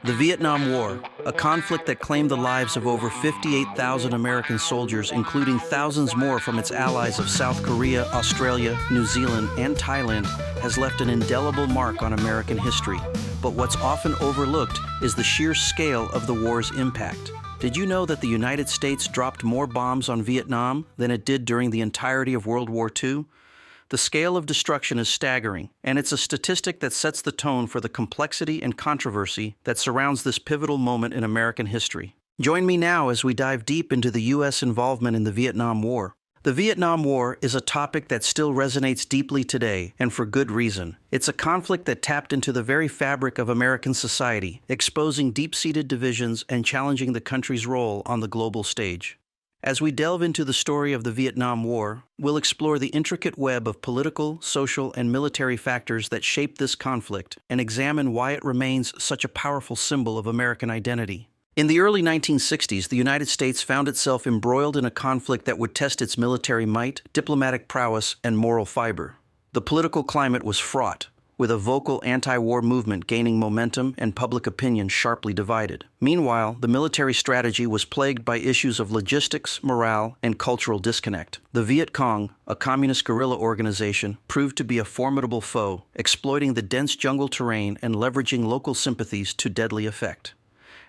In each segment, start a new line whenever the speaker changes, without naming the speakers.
The Vietnam War, a conflict that claimed the lives of over 58,000 American soldiers, including thousands more from its allies of South Korea, Australia, New Zealand, and Thailand, has left an indelible mark on American history. But what's often overlooked is the sheer scale of the war's impact. Did you know that the United States dropped more bombs on Vietnam than it did during the entirety of World War II? The scale of destruction is staggering, and it's a statistic that sets the tone for the complexity and controversy that surrounds this pivotal moment in American history. Join me now as we dive deep into the U.S. involvement in the Vietnam War. The Vietnam War is a topic that still resonates deeply today, and for good reason. It's a conflict that tapped into the very fabric of American society, exposing deep-seated divisions and challenging the country's role on the global stage. As we delve into the story of the Vietnam War, we'll explore the intricate web of political, social, and military factors that shaped this conflict and examine why it remains such a powerful symbol of American identity. In the early 1960s, the United States found itself embroiled in a conflict that would test its military might, diplomatic prowess, and moral fiber. The political climate was fraught, with a vocal anti-war movement gaining momentum and public opinion sharply divided. Meanwhile, the military strategy was plagued by issues of logistics, morale, and cultural disconnect. The Viet Cong, a communist guerrilla organization, proved to be a formidable foe, exploiting the dense jungle terrain and leveraging local sympathies to deadly effect.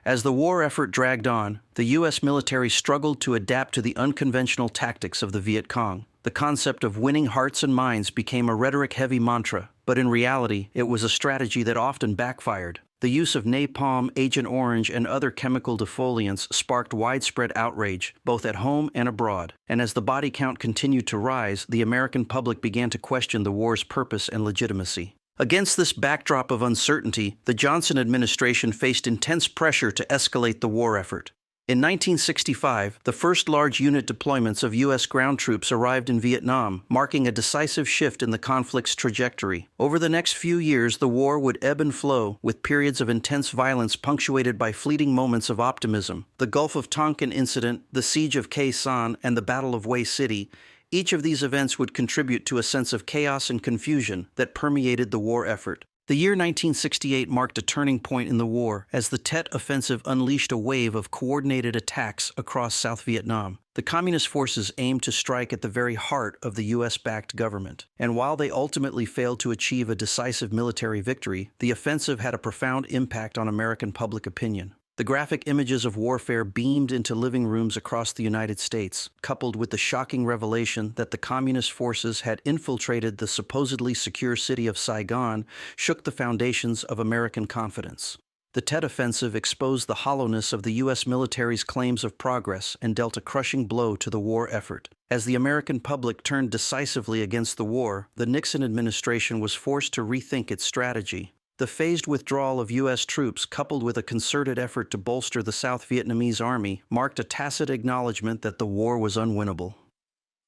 As the war effort dragged on, the U.S. military struggled to adapt to the unconventional tactics of the Viet Cong. The concept of winning hearts and minds became a rhetoric-heavy mantra, but in reality, it was a strategy that often backfired. The use of napalm, Agent Orange, and other chemical defoliants sparked widespread outrage, both at home and abroad. And as the body count continued to rise, the American public began to question the war's purpose and legitimacy. Against this backdrop of uncertainty, the Johnson administration faced intense pressure to escalate the war effort. In 1965, the first large unit deployments of U.S. ground troops arrived in Vietnam, marking a decisive shift in the conflict's trajectory. Over the next few years, the war would ebb and flow, with periods of intense violence punctuated by fleeting moments of optimism. The Gulf of Tonkin incident, the Siege of Khe Sanh, and the Battle of Hue City, each of these events would contribute to a sense of chaos and confusion that permeated the war effort. The year 1968 marked a turning point in the war as the Tet Offensive unleashed a wave of coordinated attacks across South Vietnam. The Communist forces aimed to strike at the very heart of the U.S.-backed government. And while they ultimately failed to achieve a decisive military victory, the offensive had a profound impact on American public opinion. The graphic images of warfare beamed into living rooms across the United States, coupled with the shocking revelation that the Communist forces had infiltrated the supposedly secure city of Saigon, shook the foundations of American confidence. The Tet Offensive exposed the hollowness of the U.S. military's claims of progress and dealt a crushing blow to the war effort. As the American public turned decisively against the war, the Nixon administration was forced to rethink its strategy. The phased withdrawal of U.S. troops, coupled with a concerted effort to bolster the South Vietnamese army, marked a tacit acknowledgement that the war was unwinnable.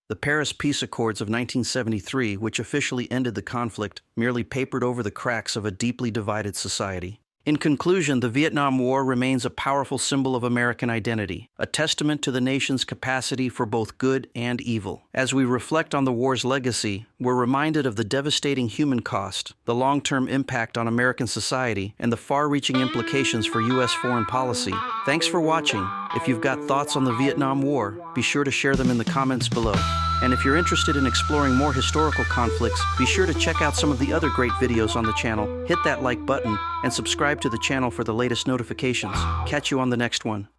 The Paris Peace Accords of 1973, which officially ended the conflict, merely papered over the cracks of a deeply divided society. In conclusion, the Vietnam War remains a powerful symbol of American identity, a testament to the nation's capacity for both good and evil. As we reflect on the war's legacy, we're reminded of the devastating human cost, the long-term impact on American society, and the far-reaching implications for U.S. foreign policy. Thanks for watching. If you've got thoughts on the Vietnam War, be sure to share them in the comments below. And if you're interested in exploring more historical conflicts, be sure to check out some of the other great videos on the channel, hit that like button, and subscribe to the channel for the latest notifications. Catch you on the next one.